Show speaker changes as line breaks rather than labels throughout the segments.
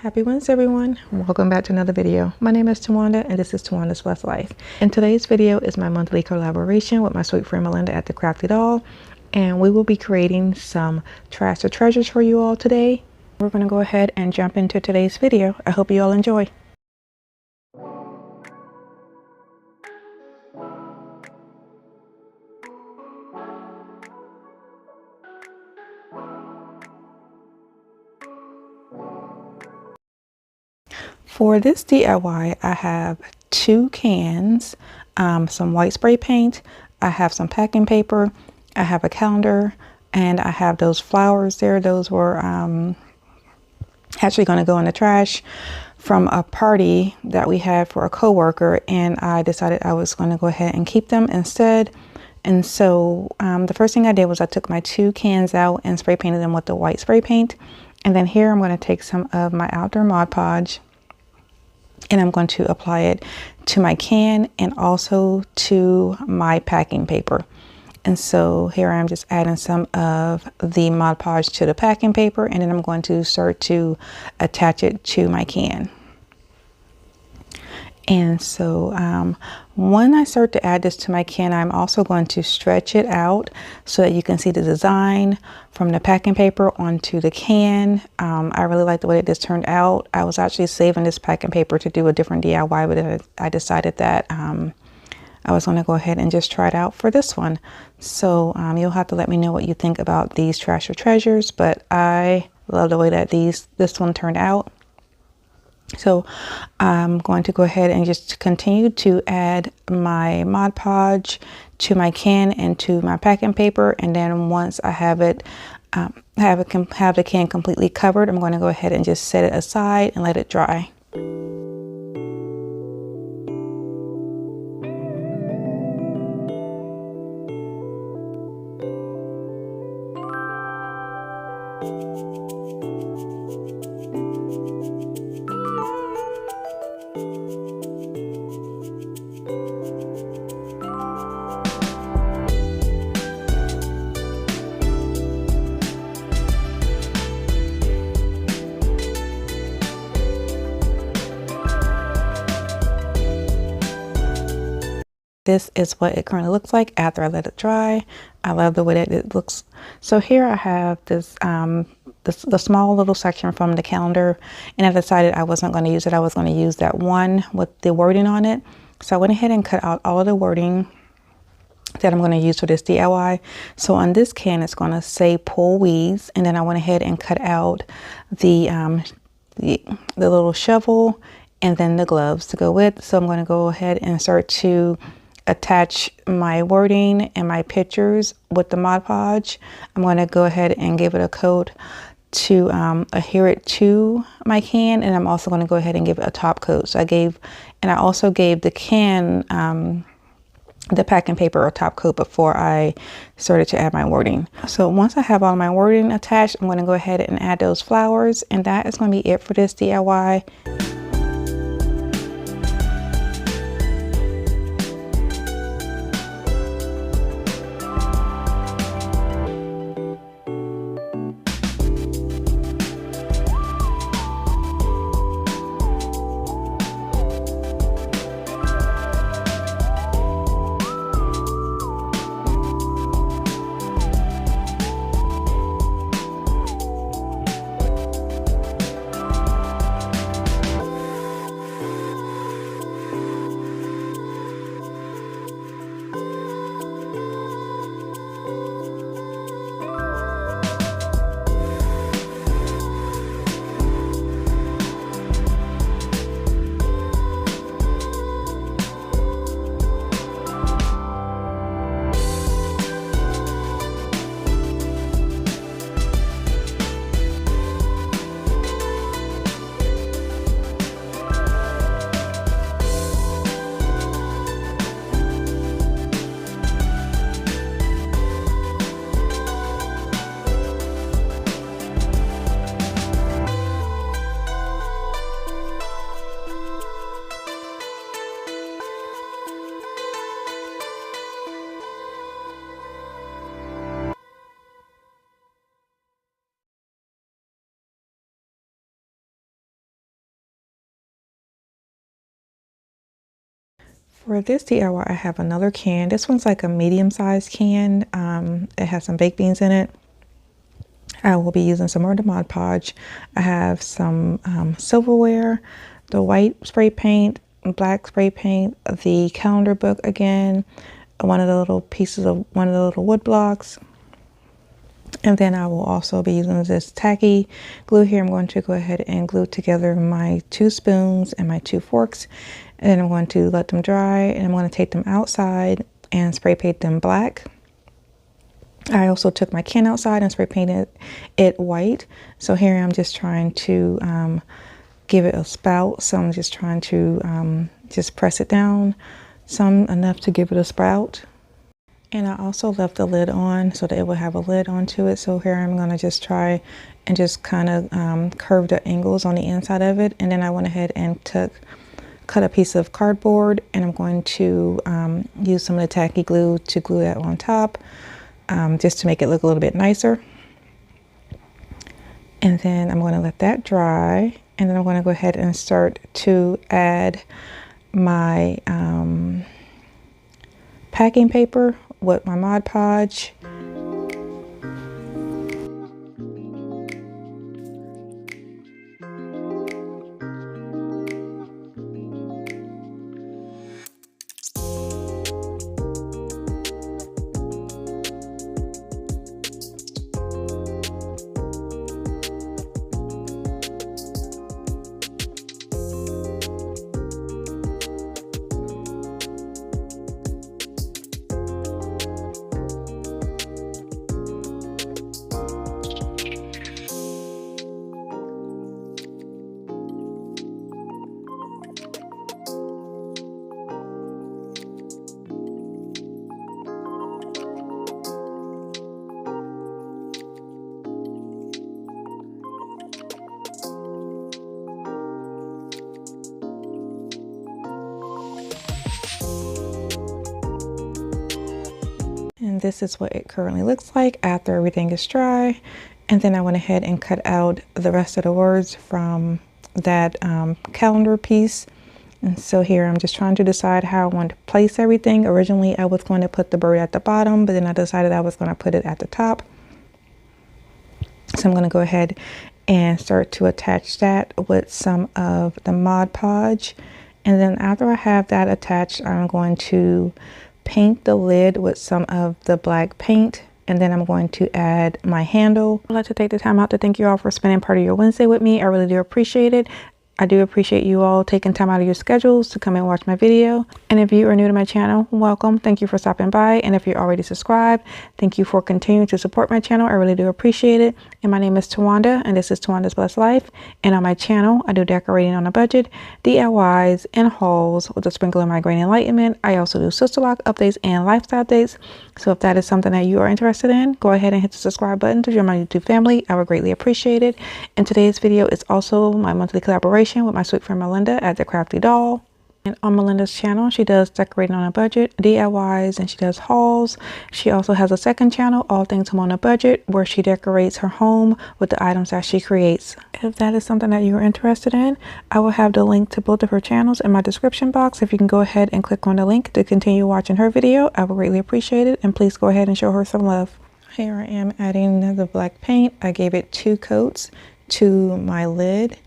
Happy Wednesday, everyone. Welcome back to another video. My name is Tawanda and this is Tawanda's Blessed Life. And today's video is my monthly collaboration with my sweet friend Melinda at the Crafty Doll. And we will be creating some trash or treasures for you all today. We're going to go ahead and jump into today's video. I hope you all enjoy. For this DIY, I have 2 cans, some white spray paint, I have some packing paper, I have a calendar, and I have those flowers there. Those were actually going to go in the trash from a party that we had for a coworker, and I decided I was going to go ahead and keep them instead. And so the first thing I did was I took my 2 cans out and spray painted them with the white spray paint. And then here I'm going to take some of my outdoor Mod Podge and I'm going to apply it to my can and also to my packing paper. And so here I'm just adding some of the Mod Podge to the packing paper, and then I'm going to start to attach it to my can. And so when I start to add this to my can, I'm also going to stretch it out so that you can see the design from the packing paper onto the can. I really like the way this turned out. I was actually saving this packing paper to do a different DIY, but I decided that I was going to go ahead and just try it out for this one. So you'll have to let me know what you think about these trash or treasures, but I love the way that this one turned out. So I'm going to go ahead and just continue to add my Mod Podge to my can and to my packing paper. And then once I have it, have the can completely covered, I'm going to go ahead and just set it aside and let it dry. This is what it currently looks like after I let it dry. I love the way that it looks. So here I have this the small little section from the calendar, and I decided I wasn't going to use it. I was going to use that one with the wording on it. So I went ahead and cut out all of the wording that I'm going to use for this DIY. So on this can, it's going to say pull weeds, and then I went ahead and cut out the little shovel and then the gloves to go with. So I'm going to go ahead and start to attach my wording and my pictures with the Mod Podge. I'm going to go ahead and give it a coat to adhere it to my can, and I'm also going to go ahead and give it a top coat. So I also gave the can the packing paper a top coat before I started to add my wording. So once I have all my wording attached, I'm going to go ahead and add those flowers, and that is going to be it for this DIY. For this DIY, I have another can. This one's like a medium-sized can. It has some baked beans in it. I will be using some more of the Mod Podge. I have some silverware, the white spray paint, black spray paint, the calendar book again, one of the little pieces of one of the little wood blocks. And then I will also be using this tacky glue here. I'm going to go ahead and glue together my 2 spoons and my 2 forks. And then I'm going to let them dry, and I'm going to take them outside and spray paint them black. I also took my can outside and spray painted it white. So here I'm just trying to give it a spout. So I'm just trying to just press it down some enough to give it a sprout. And I also left the lid on so that it will have a lid onto it. So here I'm going to just try and just kind of curve the angles on the inside of it. And then I went ahead and cut a piece of cardboard, and I'm going to use some of the tacky glue to glue that on top, just to make it look a little bit nicer. And then I'm going to let that dry, and then I'm going to go ahead and start to add my packing paper with my Mod Podge. And this is what it currently looks like after everything is dry. And then I went ahead and cut out the rest of the words from that calendar piece. And so here I'm just trying to decide how I want to place everything. Originally I was going to put the bird at the bottom, but then I decided I was going to put it at the top. So I'm going to go ahead and start to attach that with some of the Mod Podge. And then after I have that attached, I'm going to paint the lid with some of the black paint, and then I'm going to add my handle. I'd like to take the time out to thank you all for spending part of your Wednesday with me. I really do appreciate it. I do appreciate you all taking time out of your schedules to come and watch my video. And if you are new to my channel, welcome. Thank you for stopping by. And if you're already subscribed, thank you for continuing to support my channel. I really do appreciate it. And my name is Tawanda, and this is Tawanda's Blessed Life. And on my channel, I do decorating on a budget, DIYs, and hauls with a sprinkle of migraine enlightenment. I also do sister lock updates and lifestyle updates. So if that is something that you are interested in, go ahead and hit the subscribe button to join my YouTube family. I would greatly appreciate it. And today's video is also my monthly collaboration with my sweet friend Melinda at the Crafty Doll. And on Melinda's channel, she does decorating on a budget, DIYs, and she does hauls. She also has a second channel, All Things Home on a Budget, where she decorates her home with the items that she creates. If that is something that you are interested in, I will have the link to both of her channels in my description box. If you can go ahead and click on the link to continue watching her video, I would greatly appreciate it. And please go ahead and show her some love. Here I am adding the black paint. I gave it 2 coats to my lid.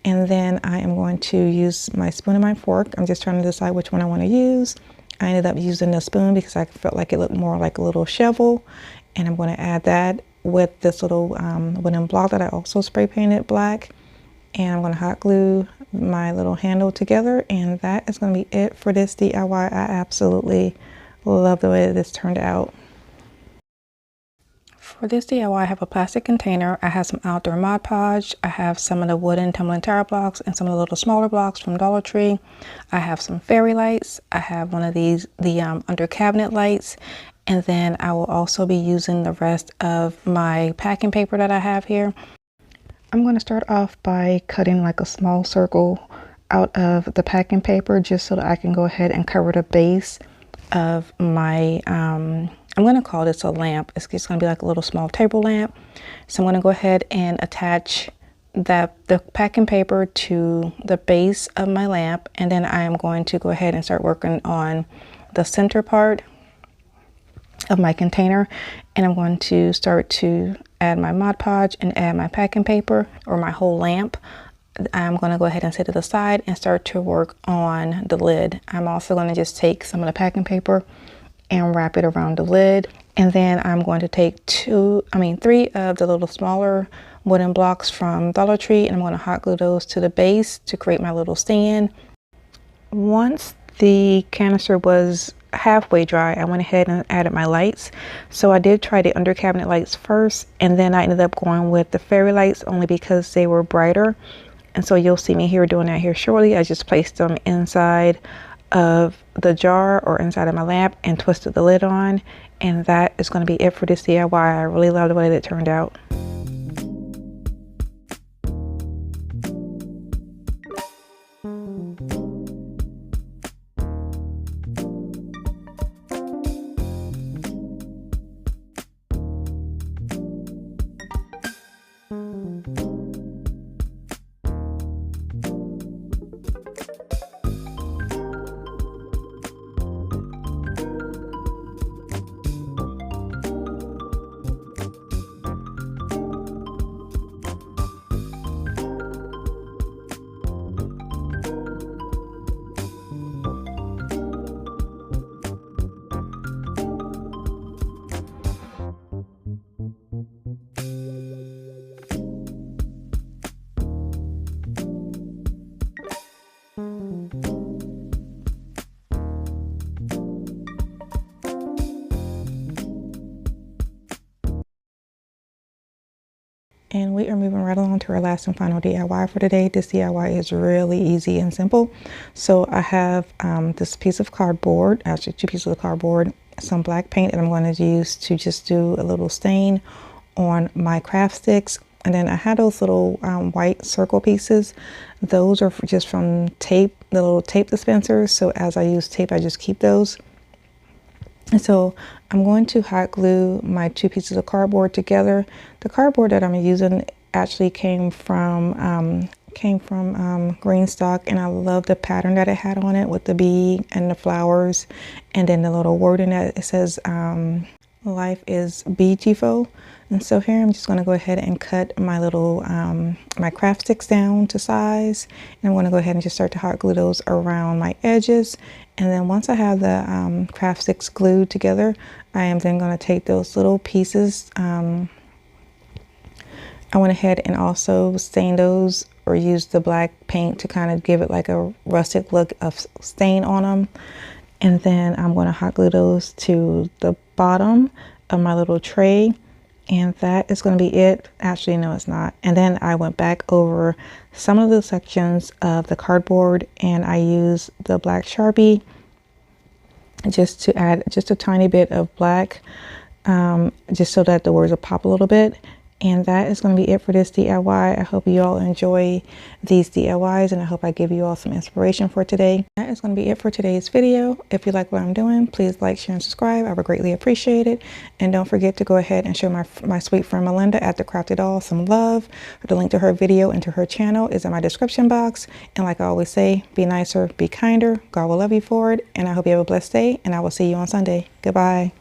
And then I am going to use my spoon and my fork. I'm just trying to decide which one I want to use. I ended up using the spoon because I felt like it looked more like a little shovel. And I'm going to add that with this little wooden block that I also spray painted black. And I'm going to hot glue my little handle together. And that is going to be it for this DIY. I absolutely love the way this turned out. For this DIY, I have a plastic container. I have some outdoor Mod Podge. I have some of the wooden tumbling tower blocks and some of the little smaller blocks from Dollar Tree. I have some fairy lights. I have one of these, the under cabinet lights. And then I will also be using the rest of my packing paper that I have here. I'm going to start off by cutting like a small circle out of the packing paper just so that I can go ahead and cover the base of my I'm going to call this a lamp. It's just going to be like a little small table lamp. So I'm going to go ahead and attach the packing paper to the base of my lamp, and then I am going to go ahead and start working on the center part of my container, and I'm going to start to add my Mod Podge and add my packing paper, or my whole lamp. I'm going to go ahead and set it aside and start to work on the lid. I'm also going to just take some of the packing paper and wrap it around the lid, and then I'm going to take three of the little smaller wooden blocks from Dollar Tree, and I'm going to hot glue those to the base to create my little stand. Once the canister was halfway dry, I went ahead and added my lights. So I did try the under cabinet lights first, and then I ended up going with the fairy lights only because they were brighter. And so you'll see me here doing that here shortly. I just placed them inside of the jar or inside of my lamp and twisted the lid on, and that is going to be it for this DIY. I really love the way that it turned out. And we are moving right along to our last and final DIY for today. This DIY is really easy and simple. So I have this piece of cardboard, actually 2 pieces of cardboard, some black paint that I'm going to use to just do a little stain on my craft sticks. And then I had those little white circle pieces. Those are just from tape, the little tape dispensers. So as I use tape, I just keep those. And so I'm going to hot glue my 2 pieces of cardboard together. The cardboard that I'm using actually came from green stock, and I love the pattern that it had on it with the bee and the flowers, and then the little wording that it says life is beautiful. And so here I'm just going to go ahead and cut my little my craft sticks down to size, and I'm going to go ahead and just start to hot glue those around my edges. And then once I have the craft sticks glued together, I am then going to take those little pieces. I went ahead and also stain those, or use the black paint to kind of give it like a rustic look of stain on them. And then I'm going to hot glue those to the bottom of my little tray. And that is going to be it. Actually, no, it's not. And then I went back over some of the sections of the cardboard, and I used the black Sharpie just to add just a tiny bit of black, just so that the words will pop a little bit. And that is going to be it for this DIY. I hope you all enjoy these DIYs, and I hope I give you all some inspiration for today. That is going to be it for today's video. If you like what I'm doing, please like, share, and subscribe. I would greatly appreciate it. And don't forget to go ahead and show my sweet friend Melinda at the Crafty Doll some love. The link to her video and to her channel is in my description box. And like I always say, be nicer, be kinder. God will love you for it. And I hope you have a blessed day, and I will see you on Sunday. Goodbye.